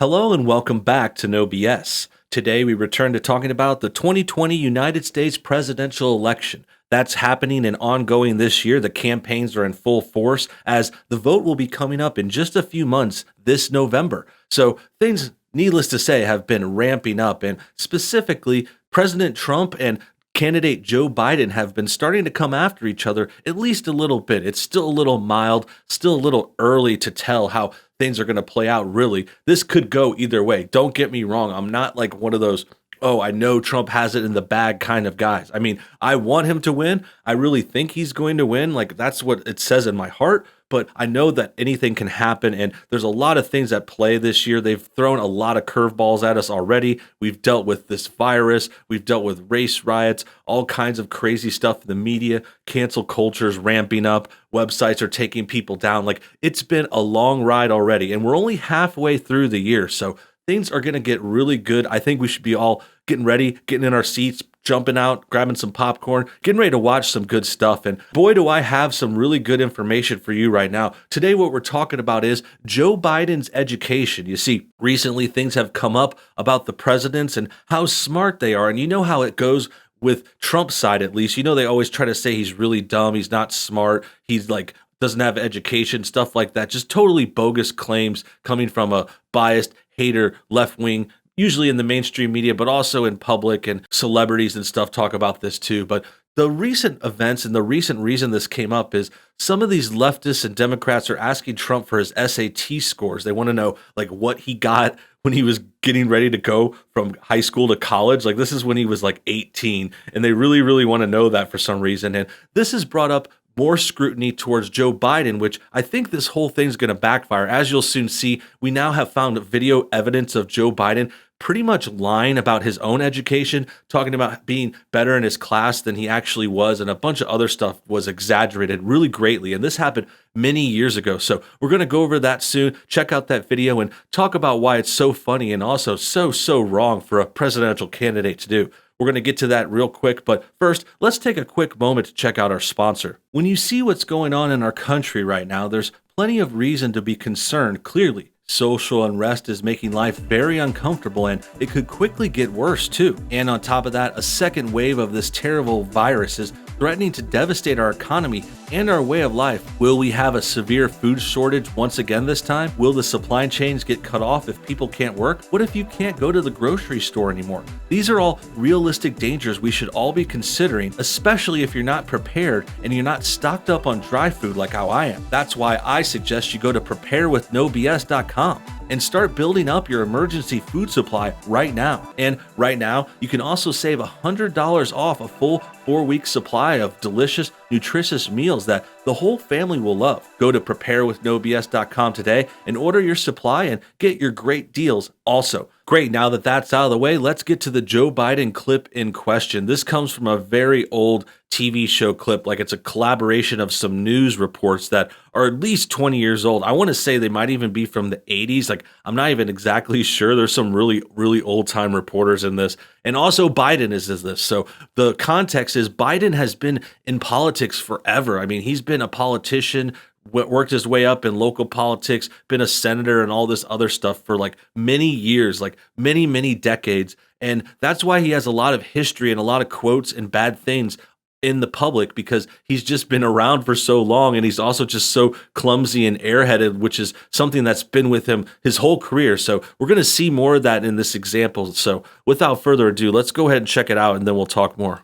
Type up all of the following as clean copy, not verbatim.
Hello and welcome back to NoBS. Today we return to talking about the 2020 United States presidential election. That's happening and ongoing this year. The campaigns are in full force as the vote will be coming up in just a few months this November. So things, needless to say, have been ramping up, and specifically President Trump and candidate Joe Biden have been starting to come after each other at least a little bit. It's still a little mild, still a little early to tell how things are going to play out, really. This could go either way. Don't get me wrong. I'm not like one of those, oh, I know Trump has it in the bag kind of guys. I mean, I want him to win. I really think he's going to win. Like, that's what it says in my heart. But I know that anything can happen, and there's a lot of things at play this year. They've thrown a lot of curveballs at us already. We've dealt with this virus. We've dealt with race riots, all kinds of crazy stuff in the media. Cancel culture's ramping up. Websites are taking people down. Like, it's been a long ride already, and we're only halfway through the year. So things are going to get really good. I think we should be all getting ready, getting in our seats, jumping out, grabbing some popcorn, getting ready to watch some good stuff. And boy, do I have some really good information for you right now. Today, what we're talking about is Joe Biden's education. You see, recently things have come up about the presidents and how smart they are. And you know how it goes with Trump's side, at least. You know, they always try to say he's really dumb, he's not smart, he's like, doesn't have education, stuff like that. Just totally bogus claims coming from a biased hater, left-wing, usually in the mainstream media, but also in public, and celebrities and stuff talk about this too. But the recent events and the recent reason this came up is some of these leftists and Democrats are asking Trump for his SAT scores. They want to know like what he got when he was getting ready to go from high school to college. Like, this is when he was like 18, and they really, really want to know that for some reason. And this has brought up more scrutiny towards Joe Biden, which I think this whole thing's going to backfire. As you'll soon see, we now have found video evidence of Joe Biden pretty much lying about his own education, talking about being better in his class than he actually was, and a bunch of other stuff was exaggerated really greatly. And this happened many years ago. So we're going to go over that soon. Check out that video and talk about why it's so funny and also so wrong for a presidential candidate to do. We're going to get to that real quick, but first, let's take a quick moment to check out our sponsor. When you see what's going on in our country right now, there's plenty of reason to be concerned, clearly. Social unrest is making life very uncomfortable, and it could quickly get worse too. And on top of that, a second wave of this terrible virus is threatening to devastate our economy and our way of life. Will we have a severe food shortage once again this time? Will the supply chains get cut off if people can't work? What if you can't go to the grocery store anymore? These are all realistic dangers we should all be considering, especially if you're not prepared and you're not stocked up on dry food like how I am. That's why I suggest you go to preparewithnobs.com and start building up your emergency food supply right now. And right now, you can also save $100 off a full 4-week supply of delicious, nutritious meals that the whole family will love. Go to preparewithnobs.com today and order your supply and get your great deals also. Great, now that that's out of the way, let's get to the Joe Biden clip in question. This comes from a very old TV show clip, like it's a collaboration of some news reports that are at least 20 years old. I want to say they might even be from the 80s. Like, I'm not even exactly sure. There's some really, really old-time reporters in this. And also Biden is this. So the context is Biden has been in politics forever. I mean, he's been a politician, worked his way up in local politics, been a senator and all this other stuff for like many years, like many decades. And that's why he has a lot of history and a lot of quotes and bad things in the public, because he's just been around for so long, and he's also just so clumsy and airheaded, which is something that's been with him his whole career. So we're going to see more of that in this example. So without further ado, let's go ahead and check it out, and then we'll talk more.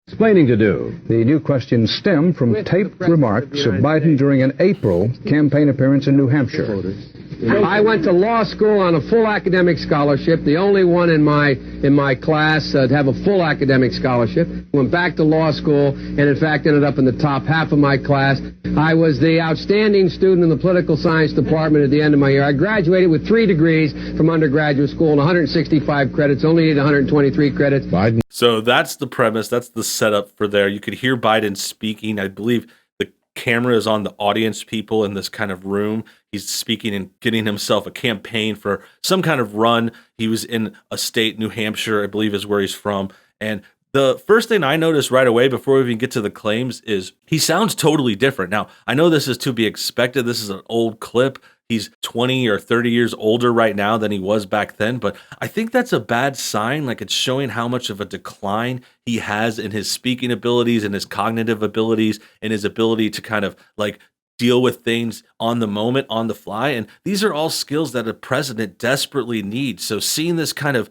Explaining to do. The new questions stem from taped remarks of Biden during an April campaign appearance in New Hampshire. I went to law school on a full academic scholarship, the only one in my class to have a full academic scholarship. Went back to law school and, in fact, ended up in the top half of my class. I was the outstanding student in the political science department at the end of my year. I graduated with 3 degrees from undergraduate school and 165 credits, only needed 123 credits. So that's the premise. That's the setup for there. You could hear Biden speaking. I believe the camera is on the audience people in this kind of room. He's speaking and getting himself a campaign for some kind of run. He was in a state, New Hampshire, I believe is where he's from. And the first thing I noticed right away before we even get to the claims is he sounds totally different. Now, I know this is to be expected. This is an old clip. he's 20 or 30 years older right now than he was back then. But I think that's a bad sign. Like, it's showing how much of a decline he has in his speaking abilities and his cognitive abilities and his ability to kind of like deal with things on the moment, on the fly. And these are all skills that a president desperately needs. So seeing this kind of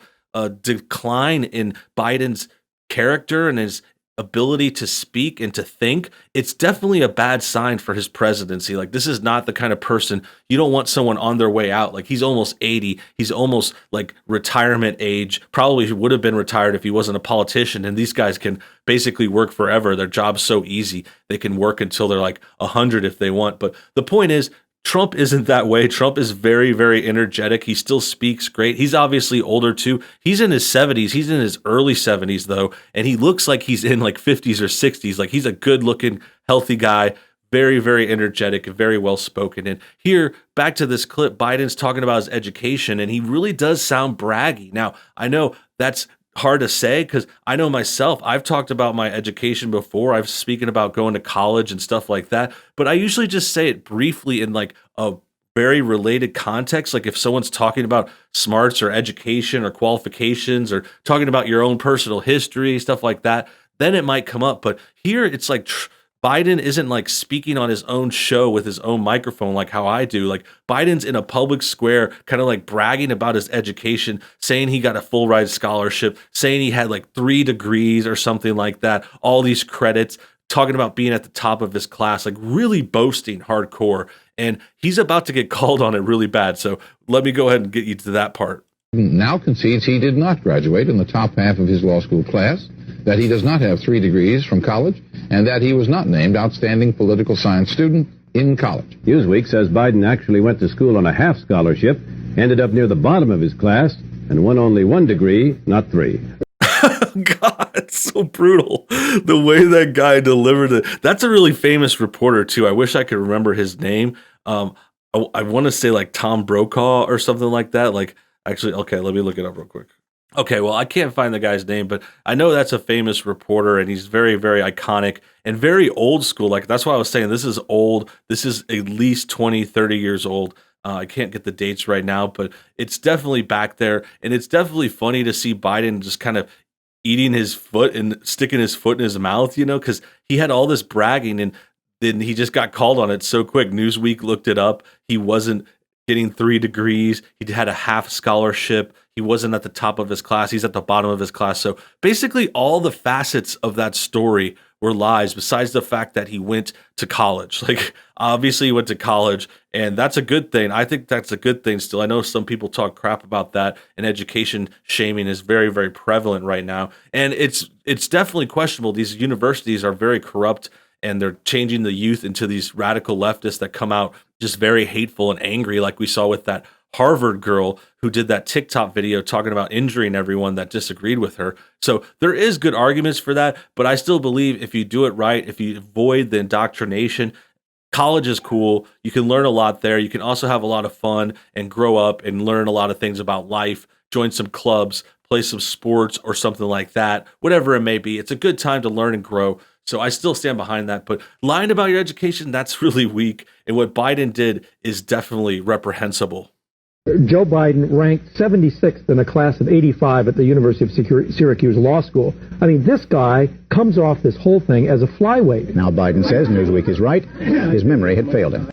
decline in Biden's character and his ability to speak and to think, it's definitely a bad sign for his presidency. Like, this is not the kind of person you don't want someone on their way out. Like, he's almost 80. He's almost like retirement age. Probably would have been retired if he wasn't a politician. And these guys can basically work forever. Their job's so easy. They can work until they're like 100 if they want. But the point is, Trump isn't that way. Trump is very, very energetic. He still speaks great. He's obviously older too. He's in his 70s. He's in his early 70s though, and he looks like he's in like 50s or 60s. Like, he's a good-looking, healthy guy, very, very energetic, very well-spoken. And here, back to this clip, Biden's talking about his education, and he really does sound braggy. Now, I know that's hard to say because I know myself, I've talked about my education before. I've spoken about going to college and stuff like that, but I usually just say it briefly in like a very related context. Like, if someone's talking about smarts or education or qualifications or talking about your own personal history, stuff like that, then it might come up. But here it's like Biden isn't like speaking on his own show with his own microphone like how I do. Like, Biden's in a public square, kind of like bragging about his education, saying he got a full ride scholarship, saying he had like 3 degrees or something like that, all these credits, talking about being at the top of his class, like really boasting hardcore. And he's about to get called on it really bad. So let me go ahead and get you to that part. Now concedes he did not graduate in the top half of his law school class, that he does not have 3 degrees from college, and that he was not named outstanding political science student in college. Newsweek says Biden actually went to school on a half scholarship, ended up near the bottom of his class, and won only 1 degree, not 3. God, it's so brutal. The way that guy delivered it. That's a really famous reporter too. I wish I could remember his name. I want to say like Tom Brokaw or something like that. Like, actually, okay, let me look it up real quick. Okay, well, I can't find the guy's name, but I know that's a famous reporter, and he's very, very iconic and very old school. Like, that's why I was saying this is old. This is at least 20, 30 years old. I can't get the dates right now, but it's definitely back there. And it's definitely funny to see Biden just kind of eating his foot and sticking his foot in his mouth, you know, because he had all this bragging, and then he just got called on it so quick. Newsweek looked it up. He wasn't getting 3 degrees. He had a half scholarship. He wasn't at the top of his class. He's at the bottom of his class. So basically all the facets of that story were lies, besides the fact that he went to college. Like, obviously he went to college, and that's a good thing. I think that's a good thing still. I know some people talk crap about that, and education shaming is very, very prevalent right now. And it's definitely questionable. These universities are very corrupt, and they're changing the youth into these radical leftists that come out just very hateful and angry, like we saw with that Harvard girl who did that TikTok video talking about injuring everyone that disagreed with her. So there is good arguments for that, but I still believe if you do it right, if you avoid the indoctrination, college is cool. You can learn a lot there. You can also have a lot of fun and grow up and learn a lot of things about life, join some clubs, play some sports or something like that, whatever it may be. It's a good time to learn and grow. So I still stand behind that, but lying about your education, that's really weak. And what Biden did is definitely reprehensible. Joe Biden ranked 76th in a class of 85 at the University of Syracuse Law School. I mean, this guy comes off this whole thing as a flyweight. Now Biden says Newsweek is right. His memory had failed him.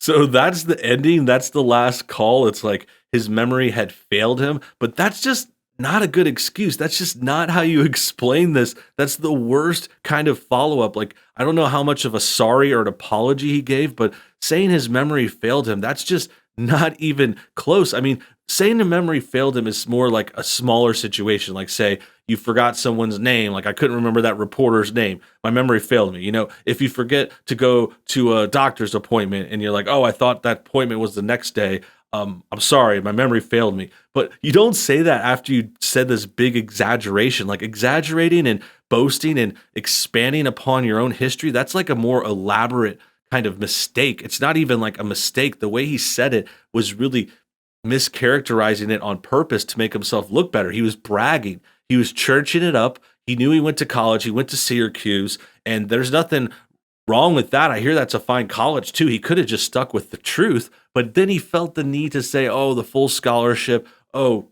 So that's the ending. That's the last call. It's like his memory had failed him, but that's just not a good excuse. That's just not how you explain this. That's the worst kind of follow-up. Like, I don't know how much of a sorry or an apology he gave, but saying his memory failed him, that's just not even close. I mean, saying the memory failed him is more like a smaller situation. Like, say you forgot someone's name. Like, I couldn't remember that reporter's name. My memory failed me. You know, if you forget to go to a doctor's appointment and you're like, oh, I thought that appointment was the next day. I'm sorry, my memory failed me. But you don't say that after you said this big exaggeration. Like, exaggerating and boasting and expanding upon your own history, that's like a more elaborate kind of mistake. It's not even like a mistake. The way he said it was really mischaracterizing it on purpose to make himself look better. He was bragging. He was churching it up. He knew he went to college. He went to Syracuse, and there's nothing wrong with that. I hear that's a fine college too. He could have just stuck with the truth, but then he felt the need to say, oh, the full scholarship. Oh,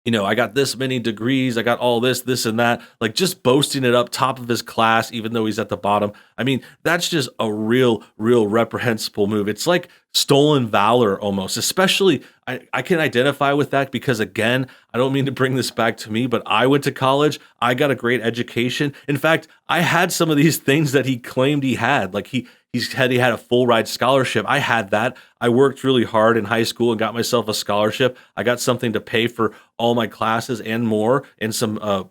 I got this many degrees, I got all this and that, like just boasting it up top of his class, even though he's at the bottom. I mean, that's just a real reprehensible move. It's like stolen valor almost, especially I can identify with that because, again, I don't mean to bring this back to me, but I went to college. I got a great education. In fact, I had some of these things that he claimed he had. Like he had a full ride scholarship. I had that. I worked really hard in high school and got myself a scholarship. I got something to pay for all my classes and more, and some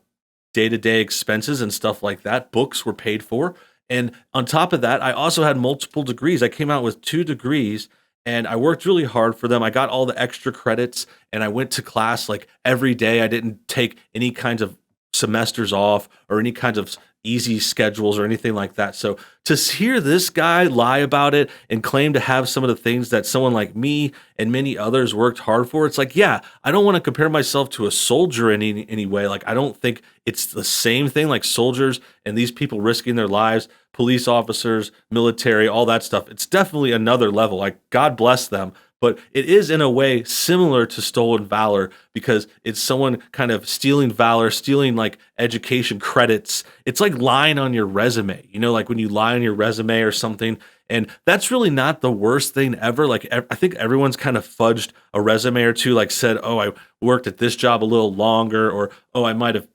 day-to-day expenses and stuff like that. Books were paid for. And on top of that, I also had multiple degrees. I came out with 2 degrees, and I worked really hard for them. I got all the extra credits, and I went to class like every day. I didn't take any kinds of semesters off or any kinds of easy schedules or anything like that. So to hear this guy lie about it and claim to have some of the things that someone like me and many others worked hard for, it's like, yeah, I don't want to compare myself to a soldier in any way. Like, I don't think it's the same thing, like soldiers and these people risking their lives, police officers, military, all that stuff. It's definitely another level. Like, God bless them. But it is in a way similar to stolen valor because it's someone kind of stealing valor, stealing like education credits. It's like lying on your resume, like when you lie on your resume or something. And that's really not the worst thing ever. Like, I think everyone's kind of fudged a resume or two, like said, oh, I worked at this job a little longer, or, oh, I might have,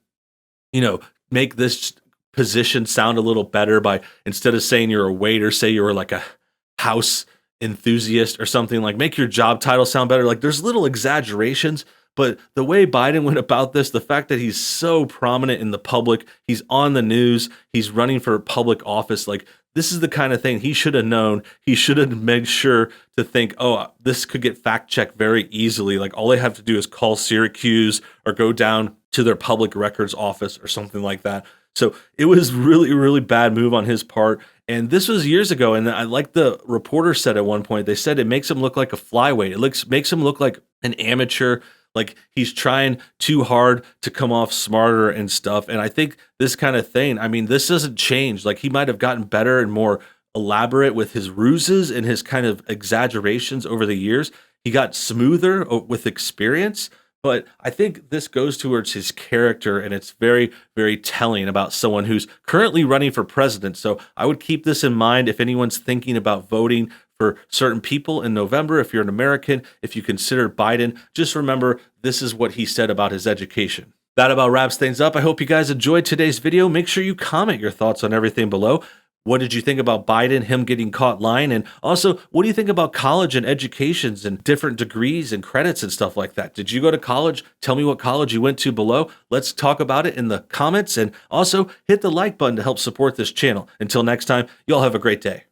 make this position sound a little better by, instead of saying you're a waiter, say you were like a house enthusiast or something, like make your job title sound better. Like, there's little exaggerations, but the way Biden went about this, the fact that he's so prominent in the public, he's on the news, he's running for public office, like this is the kind of thing he should have known. He should have made sure to think, oh, this could get fact checked very easily. Like, all they have to do is call Syracuse or go down to their public records office or something like that. So it was really bad move on his part. And this was years ago. And I like the reporter said at one point, they said it makes him look like a flyweight. It makes him look like an amateur, like he's trying too hard to come off smarter and stuff. And I think this kind of thing, I mean, this doesn't change. Like, he might have gotten better and more elaborate with his ruses and his kind of exaggerations over the years. He got smoother with experience. But I think this goes towards his character, and it's very telling about someone who's currently running for president. So I would keep this in mind if anyone's thinking about voting for certain people in November. If you're an American, if you consider Biden, just remember this is what he said about his education. That about wraps things up. I hope you guys enjoyed today's video. Make sure you comment your thoughts on everything below. What did you think about Biden, him getting caught lying? And also, what do you think about college and educations and different degrees and credits and stuff like that? Did you go to college? Tell me what college you went to below. Let's talk about it in the comments. And also, hit the like button to help support this channel. Until next time, y'all have a great day.